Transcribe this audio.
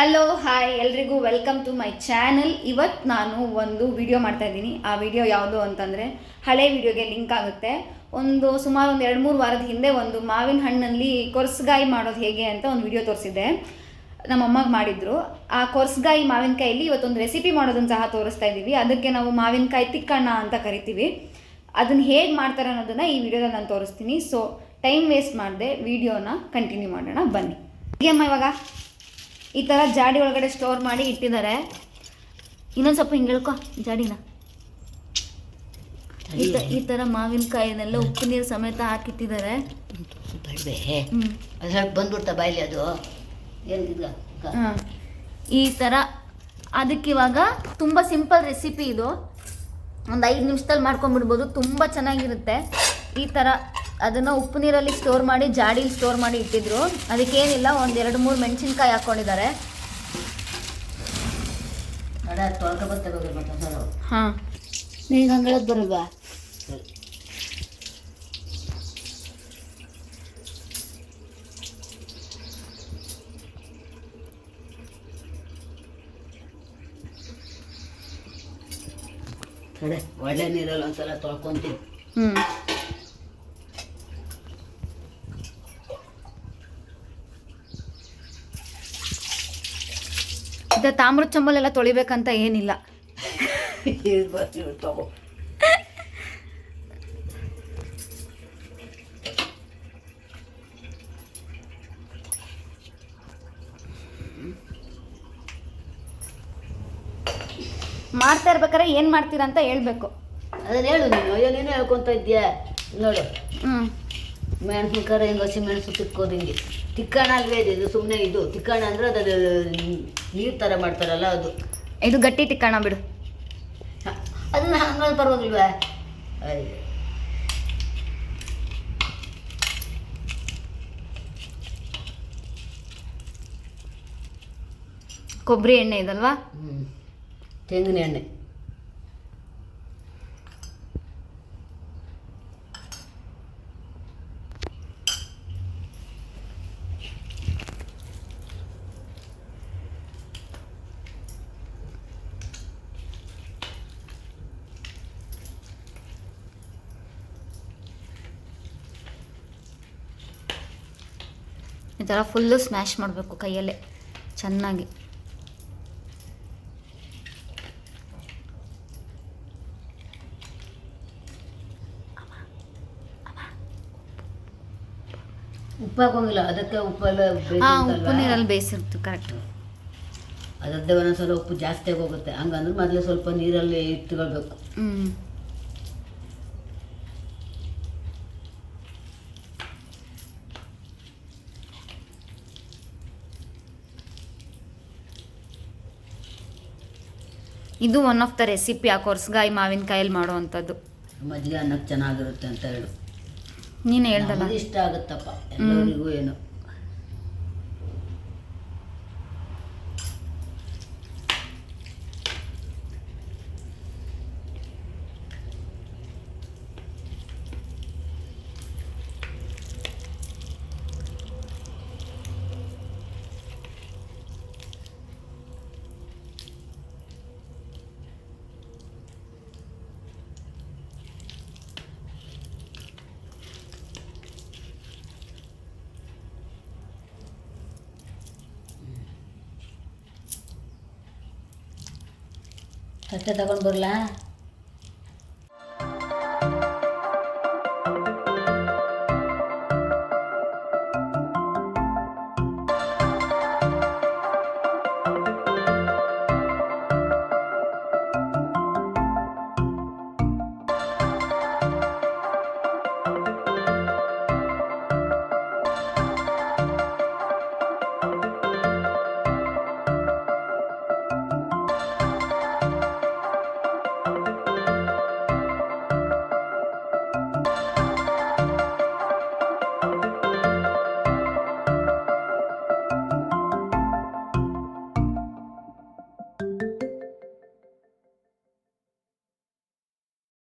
Hello hi ಎಲ್ರಿಗೂ welcome to my channel. ಇವತ್ತು ನಾನು ಒಂದು ವಿಡಿಯೋ ಮಾಡ್ತಾ ಇದ್ದೀನಿ. ಆ ವಿಡಿಯೋ ಯಾವುದು ಅಂತಂದರೆ ಹಳೆ ವಿಡಿಯೋಗೆ ಲಿಂಕ್ ಆಗುತ್ತೆ. ಸುಮಾರು ಒಂದು 2-3 ವಾರದ ಹಿಂದೆ ಒಂದು ಮಾವಿನ ಹಣ್ಣಲ್ಲಿ ಕೊರಸಗಾಯಿ ಮಾಡೋದು ಹೇಗೆ ಅಂತ ಒಂದು ವಿಡಿಯೋ ತೋರಿಸಿದ್ದೆ. ನಮ್ಮಮ್ಮಗೆ ಮಾಡಿದ್ರು. ಆ ಕೊರಸಗಾಯಿ ಮಾವಿನಕಾಯಲ್ಲಿ ಇವತ್ತೊಂದು ರೆಸಿಪಿ ಮಾಡೋದನ್ನು ಸಹ ತೋರಿಸ್ತಾ ಇದ್ದೀವಿ. ಅದಕ್ಕೆ ನಾವು ಮಾವಿನಕಾಯಿ ತಿಕ್ಕಣ್ಣ ಅಂತ ಕರಿತೀವಿ. ಅದನ್ನು ಹೇಗೆ ಮಾಡ್ತಾರೆ ಅನ್ನೋದನ್ನು ಈ ವಿಡಿಯೋದಲ್ಲಿ ನಾನು ತೋರಿಸ್ತೀನಿ. ಸೊ ಟೈಮ್ ವೇಸ್ಟ್ ಮಾಡದೆ ವಿಡಿಯೋನ ಕಂಟಿನ್ಯೂ ಮಾಡೋಣ ಬನ್ನಿ. ಹೇಗಮ್ಮ ಇವಾಗ ಈ ಥರ ಜಾಡಿ ಒಳಗಡೆ ಸ್ಟೋರ್ ಮಾಡಿ ಇಟ್ಟಿದ್ದಾರೆ. ಇನ್ನೊಂದು ಸ್ವಲ್ಪ ಹಿಂಗೆ ಹೇಳ್ಕೊ ಜಾಡಿನ. ಈ ಥರ ಮಾವಿನಕಾಯಿನೆಲ್ಲ ಉಪ್ಪು ನೀರು ಸಮೇತ ಹಾಕಿಟ್ಟಿದ್ದಾರೆ. ಬಂದ್ಬಿಡ್ತಾ ಬಾಯ್ಲಿ ಅದು ಹಾಂ ಈ ಥರ. ಅದಕ್ಕಿವಾಗ ತುಂಬ ಸಿಂಪಲ್ ರೆಸಿಪಿ ಇದು. ಒಂದು 5 ನಿಮಿಷದಲ್ಲಿ ಮಾಡ್ಕೊಂಡ್ಬಿಡ್ಬೋದು. ತುಂಬ ಚೆನ್ನಾಗಿರುತ್ತೆ. ಈ ಥರ ಅದನ್ನು ಉಪ್ಪು ನೀರಲ್ಲಿ ಸ್ಟೋರ್ ಮಾಡಿ ಜಾಡಿಲಿ ಸ್ಟೋರ್ ಮಾಡಿ ಇಟ್ಟಿದ್ರು. ಅದಕ್ಕೇನಿಲ್ಲ, ಒಂದು 2-3 ಮೆಣಸಿನ್ಕಾಯಿ ಹಾಕ್ಕೊಂಡಿದ್ದಾರೆ. ಹಾಂ ನೀನು ಹಂಗಳದ್ದು ಬರಲ್ವಾ? ಒಳ್ಳೆ ನೀರಲ್ಲಿ ಒಂದ್ಸಲ ತೊಳ್ಕೊಂತೀನಿ. ಇದು ತಾಮ್ರದ ಚಂಬಲೆಲ್ಲ ತೊಳಿಬೇಕಂತ ಏನಿಲ್ಲ. ತಗೋ ಮಾಡ್ತಾ ಇರ್ಬೇಕಾದ್ರೆ ಏನು ಮಾಡ್ತೀರಾ ಅಂತ ಹೇಳ್ಬೇಕು. ಅದನ್ನ ಹೇಳು ನೀನು. ಅಯ್ಯೋ ನೀನು ಹೇಳ್ಕೊತ ಇದ್ದೀಯ ನೋಡು. ಮೆಣಸಿನ್ಕಾಯಿ ಹಿಂಗೆ ಹಸಿ ಮೆಣಸು ತಿಕ್ಕೋದು ಹಿಂಗೆ ತಿಕ್ಕಣ ಅಲ್ವೇ ಇದು. ಸುಮ್ಮನೆ ಇದು ತಿಕ್ಕಣ ಅಂದರೆ ಅದು ನೀರು ಥರ ಮಾಡ್ತಾರಲ್ಲ ಅದು. ಇದು ಗಟ್ಟಿ ತಿಕ್ಕಣ ಬಿಡು. ಅದನ್ನ ಹಂಗಲ್ಲಿ ಪರವಾಗಿಲ್ವಾ? ಕೊಬ್ಬರಿ ಎಣ್ಣೆ ಇದಲ್ವಾ? ತೆಂಗಿನ ಎಣ್ಣೆ. ಈ ಥರ ಫುಲ್ಲು ಸ್ಮ್ಯಾಶ್ ಮಾಡಬೇಕು ಕೈಯಲ್ಲೇ ಚೆನ್ನಾಗಿ. ಉಪ್ಪು ಹಾಕೋಂಗಿಲ್ಲ, ಅದಕ್ಕೆ ಉಪ್ಪೆಲ್ಲ ಉಪ್ಪು ನೀರಲ್ಲಿ ಬೇಯಿಸಿರ್ತೀವಿ. ಕರೆಕ್ಟ್. ಅದರದ್ದೇ ಒಂದೊಂದ್ಸಲ ಉಪ್ಪು ಜಾಸ್ತಿ ಆಗೋಗುತ್ತೆ. ಹಂಗಂದ್ರೆ ಮೊದಲೇ ಸ್ವಲ್ಪ ನೀರಲ್ಲಿ ಇಟ್ಕೊಳ್ಬೇಕು. ಇದು ಒನ್ ಆಫ್ ದ ರೆಸಿಪಿ ಆ ಕೊರಸಗಾಯಿ ಮಾವಿನಕಾಯಲ್ಲಿ ಮಾಡುವಂಥದ್ದು. ಮಜ್ಜಿಗೆ ಅನ್ನಕ್ಕೆ ಚೆನ್ನಾಗಿರುತ್ತೆ ಅಂತ ಹೇಳು. ನೀನು ಹೇಳ್ದಲ್ಲ, ಇಷ್ಟ ಆಗುತ್ತಪ್ಪ ಎಲ್ಲರಿಗೂ. ಏನು ಕಟ್ಟೆ ತಗೊಂಡು ಬರಲಾ?